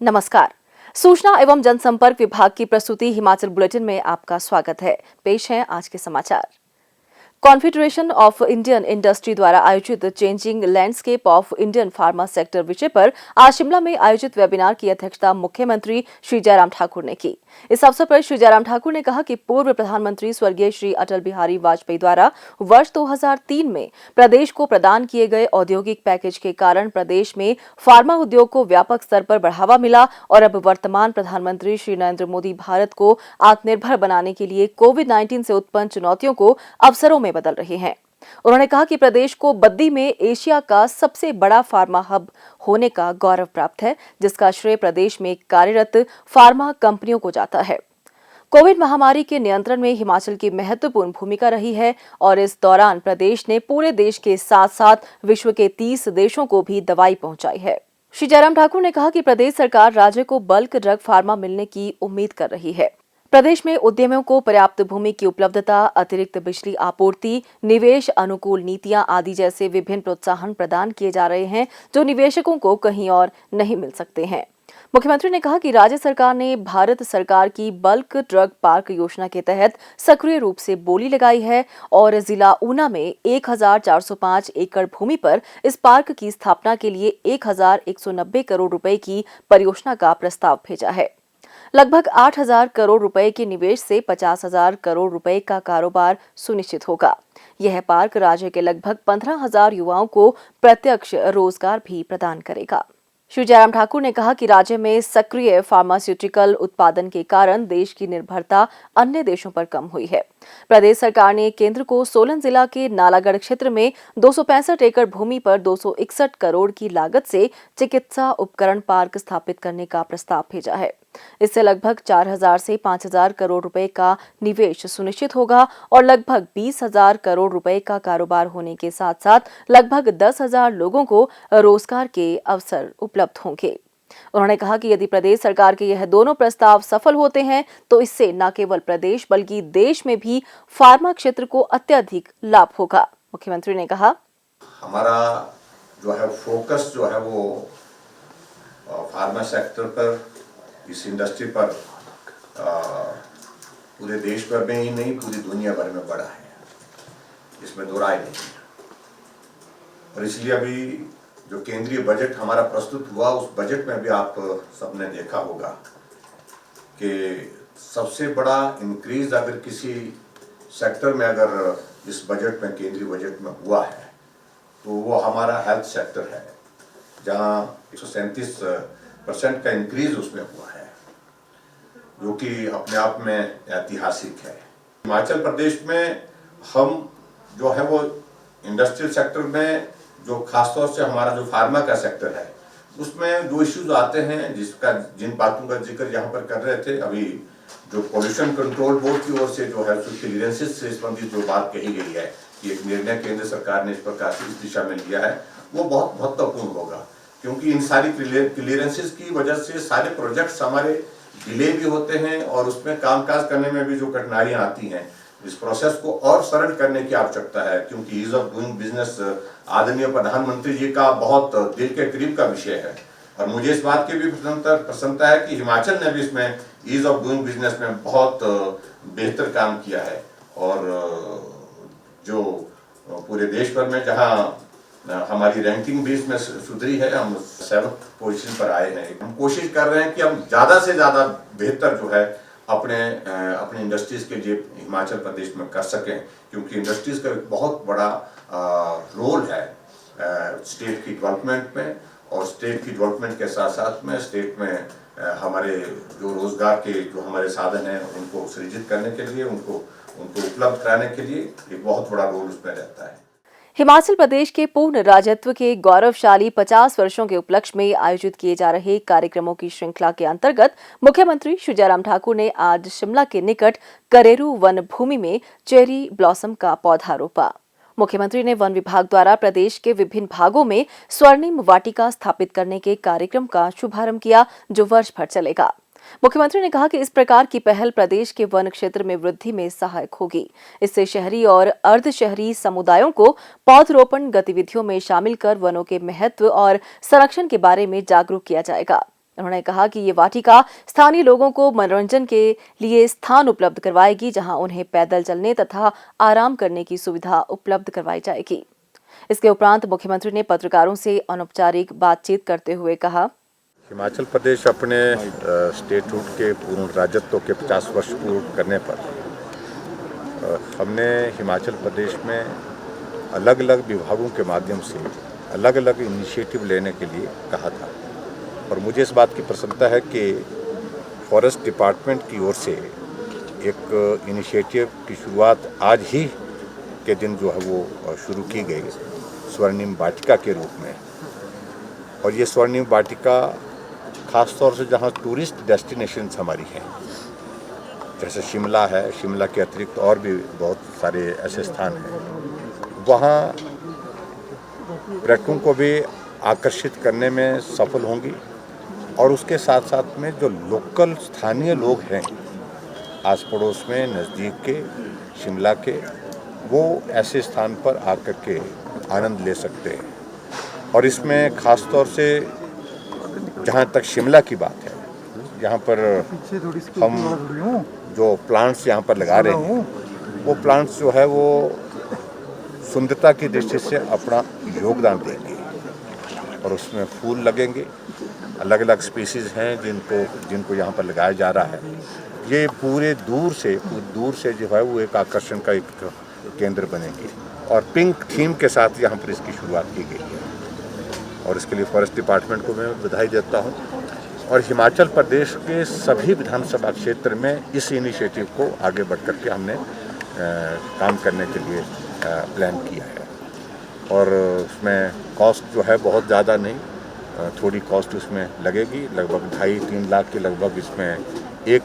नमस्कार। सूचना एवं जनसंपर्क विभाग की प्रस्तुति हिमाचल बुलेटिन में आपका स्वागत है। पेश है आज के समाचार। कॉन्फेडरेशन ऑफ इंडियन इंडस्ट्री द्वारा आयोजित changing landscape of Indian pharma sector विषय पर आज शिमला में आयोजित वेबिनार की अध्यक्षता मुख्यमंत्री श्री जयराम ठाकुर ने की। इस अवसर पर श्री जयराम ठाकुर ने कहा कि पूर्व प्रधानमंत्री स्वर्गीय श्री अटल बिहारी वाजपेयी द्वारा वर्ष 2003 में प्रदेश को प्रदान किए गए औद्योगिक पैकेज के कारण प्रदेश में फार्मा उद्योग को व्यापक स्तर पर बढ़ावा मिला और अब वर्तमान प्रधानमंत्री श्री नरेंद्र मोदी भारत को आत्मनिर्भर बनाने के लिए कोविड-19 से उत्पन्न चुनौतियों को अवसरों में बदल रहे हैं। उन्होंने कहा कि प्रदेश को बद्दी में एशिया का सबसे बड़ा फार्मा हब होने का गौरव प्राप्त है, जिसका श्रेय प्रदेश में कार्यरत फार्मा कंपनियों को जाता है। कोविड महामारी के नियंत्रण में हिमाचल की महत्वपूर्ण भूमिका रही है और इस दौरान प्रदेश ने पूरे देश के साथ-साथ विश्व के 30 देशों को भी दवाई पहुंचाई है। श्री जयराम ठाकुर ने कहा कि प्रदेश सरकार राज्य को बल्क ड्रग फार्मा मिलने की उम्मीद कर रही है। प्रदेश में उद्यमियों को पर्याप्त भूमि की उपलब्धता, अतिरिक्त बिजली आपूर्ति, निवेश अनुकूल नीतियां आदि जैसे विभिन्न प्रोत्साहन प्रदान किए जा रहे हैं, जो निवेशकों को कहीं और नहीं मिल सकते हैं। मुख्यमंत्री ने कहा कि राज्य सरकार ने भारत सरकार की बल्क ड्रग पार्क योजना के तहत सक्रिय रूप से बोली लगाई है और जिला ऊना में 1405 एकड़ भूमि पर इस पार्क की स्थापना के लिए 1190 करोड़ रुपए की परियोजना का प्रस्ताव भेजा है। लगभग 8,000 करोड़ रुपए के निवेश से 50,000 करोड़ रुपए का कारोबार सुनिश्चित होगा। यह पार्क राज्य के लगभग 15,000 युवाओं को प्रत्यक्ष रोजगार भी प्रदान करेगा। श्री जयराम ठाकुर ने कहा कि राज्य में सक्रिय फार्मास्यूटिकल उत्पादन के कारण देश की निर्भरता अन्य देशों पर कम हुई है। प्रदेश सरकार ने केंद्र को सोलन जिला के नालागढ़ क्षेत्र में 265 एकड़ भूमि पर 261 करोड़ की लागत से चिकित्सा उपकरण पार्क स्थापित करने का प्रस्ताव भेजा है। इससे लगभग 4,000 से 5,000 करोड़ रुपए का निवेश सुनिश्चित होगा और लगभग 20,000 करोड़ रुपए का कारोबार होने के साथ साथ लगभग 10,000 लोगों को रोजगार के अवसर उपलब्ध होंगे। उन्होंने कहा कि यदि प्रदेश सरकार के यह दोनों प्रस्ताव सफल होते हैं तो इससे न केवल प्रदेश बल्कि देश में भी फार्मा क्षेत्र को अत्यधिक लाभ होगा। मुख्यमंत्री ने कहा, हमारा जो है फोकस जो है वो फार्मा सेक्टर पर, इस इंडस्ट्री पर पूरे देश भर में ही नहीं पूरी दुनिया भर में बढ़ा है, इसमें दो राय नहीं। और इसलिए अभी जो केंद्रीय बजट हमारा प्रस्तुत हुआ, उस बजट में भी आप सबने देखा होगा कि सबसे बड़ा इंक्रीज अगर किसी सेक्टर में अगर इस बजट में, केंद्रीय बजट में हुआ है तो वो हमारा हेल्थ सेक्टर है, जहां 137% का इंक्रीज उसमें हुआ है, जो कि अपने आप में ऐतिहासिक है। हिमाचल प्रदेश में हम जो है वो इंडस्ट्रियल सेक्टर में, जो खासतौर से हमारा जो फार्मा का सेक्टर है, उसमें जो इश्यूज आते हैं, जिन बातों का जिक्र यहाँ पर कर रहे थे, अभी जो पोल्यूशन कंट्रोल बोर्ड की ओर से जो है क्लियरेंसेस से संबंधित जो बात कही गई है कि एक निर्णय केंद्र सरकार ने इस प्रकार से इस दिशा में लिया है, वो बहुत महत्वपूर्ण होगा, क्योंकि इन सारी क्लियरेंसेस की वजह से सारे प्रोजेक्ट्स हमारे डिले भी होते हैं और उसमें कामकाज करने में भी जो कठिनाइयां आती हैं, इस प्रोसेस को और सरल करने की आवश्यकता है, क्योंकि ईज ऑफ डूइंग बिजनेस आदरणीय प्रधानमंत्री जी का बहुत दिल के करीब का विषय है। और मुझे इस बात की भी प्रसन्नता है कि हिमाचल ने भी इसमें ईज ऑफ डूइंग बिजनेस में बहुत बेहतर काम किया है और जो पूरे देश भर में जहां हमारी रैंकिंग भी इसमें सुधरी है, हम 7th पोजीशन पर आए हैं। हम कोशिश कर रहे हैं कि हम ज्यादा से ज्यादा बेहतर जो है अपने इंडस्ट्रीज के लिए हिमाचल प्रदेश में कर सकें, क्योंकि इंडस्ट्रीज का एक बहुत बड़ा रोल है स्टेट की डेवलपमेंट में, और स्टेट की डेवलपमेंट के साथ साथ में स्टेट में हमारे जो रोजगार के जो हमारे साधन हैं उनको सृजित करने के लिए, उनको उपलब्ध कराने के लिए एक बहुत बड़ा रोल उसमें रहता है। हिमाचल प्रदेश के पूर्ण राज्यत्व के गौरवशाली 50 वर्षों के उपलक्ष्य में आयोजित किए जा रहे कार्यक्रमों की श्रृंखला के अंतर्गत मुख्यमंत्री श्री जयराम ठाकुर ने आज शिमला के निकट करेरू वन भूमि में चेरी ब्लॉसम का पौधा रोपा। मुख्यमंत्री ने वन विभाग द्वारा प्रदेश के विभिन्न भागों में स्वर्णिम वाटिका स्थापित करने के कार्यक्रम का शुभारंभ किया, जो वर्ष भर चलेगा। मुख्यमंत्री ने कहा कि इस प्रकार की पहल प्रदेश के वन क्षेत्र में वृद्धि में सहायक होगी। इससे शहरी और अर्ध शहरी समुदायों को पौधरोपण गतिविधियों में शामिल कर वनों के महत्व और संरक्षण के बारे में जागरूक किया जाएगा। उन्होंने कहा कि ये वाटिका स्थानीय लोगों को मनोरंजन के लिए स्थान उपलब्ध करवाएगी, जहां उन्हें पैदल चलने तथा आराम करने की सुविधा उपलब्ध करवाई जाएगी। इसके उपरांत मुख्यमंत्री ने पत्रकारों से अनौपचारिक बातचीत करते हुए कहा, हिमाचल प्रदेश अपने स्टेटहुड के पूर्ण राज्यत्व के 50 वर्ष पूर्ण करने पर हमने हिमाचल प्रदेश में अलग अलग विभागों के माध्यम से अलग अलग इनिशिएटिव लेने के लिए कहा था। और मुझे इस बात की प्रसन्नता है कि फॉरेस्ट डिपार्टमेंट की ओर से एक इनिशिएटिव की शुरुआत आज ही के दिन जो है वो शुरू की गई स्वर्णिम वाटिका के रूप में। और ये स्वर्णिम वाटिका ख़ास तौर से जहाँ टूरिस्ट डेस्टिनेशंस हमारी हैं, जैसे शिमला है, शिमला के अतिरिक्त और भी बहुत सारे ऐसे स्थान हैं, वहाँ पर्यटकों को भी आकर्षित करने में सफल होंगी। और उसके साथ साथ में जो लोकल स्थानीय लोग हैं आस पड़ोस में नज़दीक के शिमला के, वो ऐसे स्थान पर आकर के आनंद ले सकते हैं। और इसमें ख़ास तौर से जहाँ तक शिमला की बात है, यहाँ पर हम जो प्लांट्स यहाँ पर लगा रहे हैं, वो प्लांट्स जो है वो सुंदरता की दृष्टि से अपना योगदान देंगे। और उसमें फूल लगेंगे, अलग अलग स्पीसीज़ हैं जिनको यहाँ पर लगाया जा रहा है। ये पूरे दूर से जो है वो एक आकर्षण का एक केंद्र बनेंगे। और पिंक थीम के साथ यहाँ पर इसकी शुरुआत की गई है। और इसके लिए फॉरेस्ट डिपार्टमेंट को मैं बधाई देता हूँ। और हिमाचल प्रदेश के सभी विधानसभा क्षेत्र में इस इनिशिएटिव को आगे बढ़ कर के हमने काम करने के लिए प्लान किया है। और उसमें कॉस्ट जो है बहुत ज़्यादा नहीं, थोड़ी कॉस्ट उसमें लगेगी, लगभग 2.5-3 लाख के लगभग इसमें एक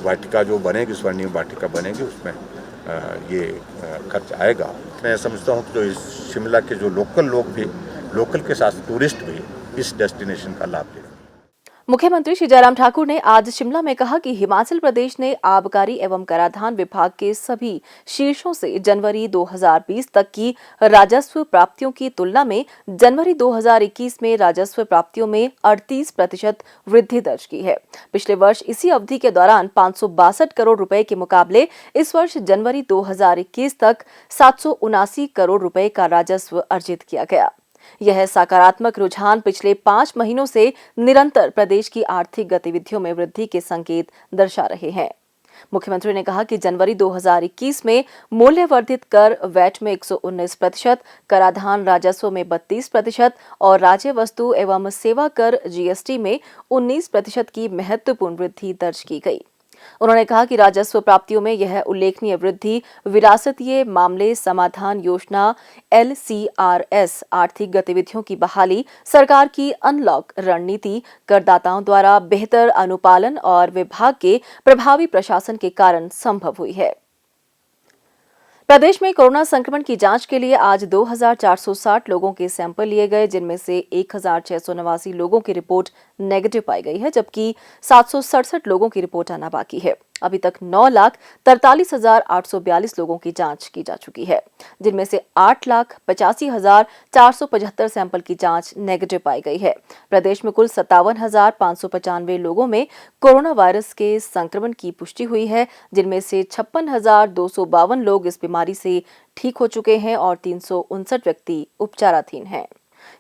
वाटिका जो बनेगी, स्वर्णिम वाटिका बनेगी, उसमें ये खर्च आएगा। मैं समझता हूँ कि जो इस शिमला के जो लोकल लोग भी, लोकल के साथ टूरिस्ट भी इस डेस्टिनेशन का लाभ लेंगे। मुख्यमंत्री श्री जयराम ठाकुर ने आज शिमला में कहा कि हिमाचल प्रदेश ने आबकारी एवं कराधान विभाग के सभी शीर्षों से जनवरी 2020 तक की राजस्व प्राप्तियों की तुलना में जनवरी 2021 में राजस्व प्राप्तियों में 38% वृद्धि दर्ज की है। पिछले वर्ष इसी अवधि के दौरान 562 करोड़ रुपए के मुकाबले इस वर्ष जनवरी 2021 तक 779 करोड़ रुपए का राजस्व अर्जित किया गया। यह सकारात्मक रुझान पिछले 5 महीनों से निरंतर प्रदेश की आर्थिक गतिविधियों में वृद्धि के संकेत दर्शा रहे हैं। मुख्यमंत्री ने कहा कि जनवरी 2021 में मूल्य वर्धित कर वैट में 119%, कराधान राजस्व में 32% और राज्य वस्तु एवं सेवा कर जीएसटी में 19% की महत्वपूर्ण वृद्धि दर्ज की गई। उन्होंने कहा कि राजस्व प्राप्तियों में यह उल्लेखनीय वृद्धि विरासतीय मामले समाधान योजना LCRS, आर्थिक गतिविधियों की बहाली, सरकार की अनलॉक रणनीति, करदाताओं द्वारा बेहतर अनुपालन और विभाग के प्रभावी प्रशासन के कारण संभव हुई है। प्रदेश में कोरोना संक्रमण की जांच के लिए आज 2460 लोगों के सैंपल लिए गए, जिनमें से 1689 लोगों की रिपोर्ट नेगेटिव पाई गई है, जबकि 767 लोगों की रिपोर्ट आना बाकी है। अभी तक 9,43,842 लोगों की जांच की जा चुकी है, जिनमें से 8,85,475 सैंपल की जांच नेगेटिव पाई गई है। प्रदेश में कुल 57,595 लोगों में कोरोना वायरस के संक्रमण की पुष्टि हुई है, जिनमें से 56,252 लोग इस बीमारी से ठीक हो चुके हैं और 359 व्यक्ति उपचाराधीन हैं।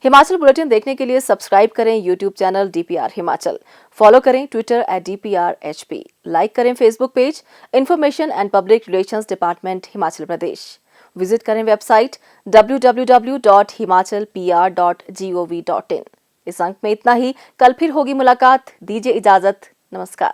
हिमाचल बुलेटिन देखने के लिए सब्सक्राइब करें YouTube channel DPR Himachal, follow करें ट्विटर @DPRHP, लाइक करें Facebook page information and public relations department Himachal Pradesh, visit करें वेबसाइट www.himachalpr.gov.in। इस अंक में इतना ही, कल फिर होगी मुलाकात, दीजिए इजाजत, नमस्कार।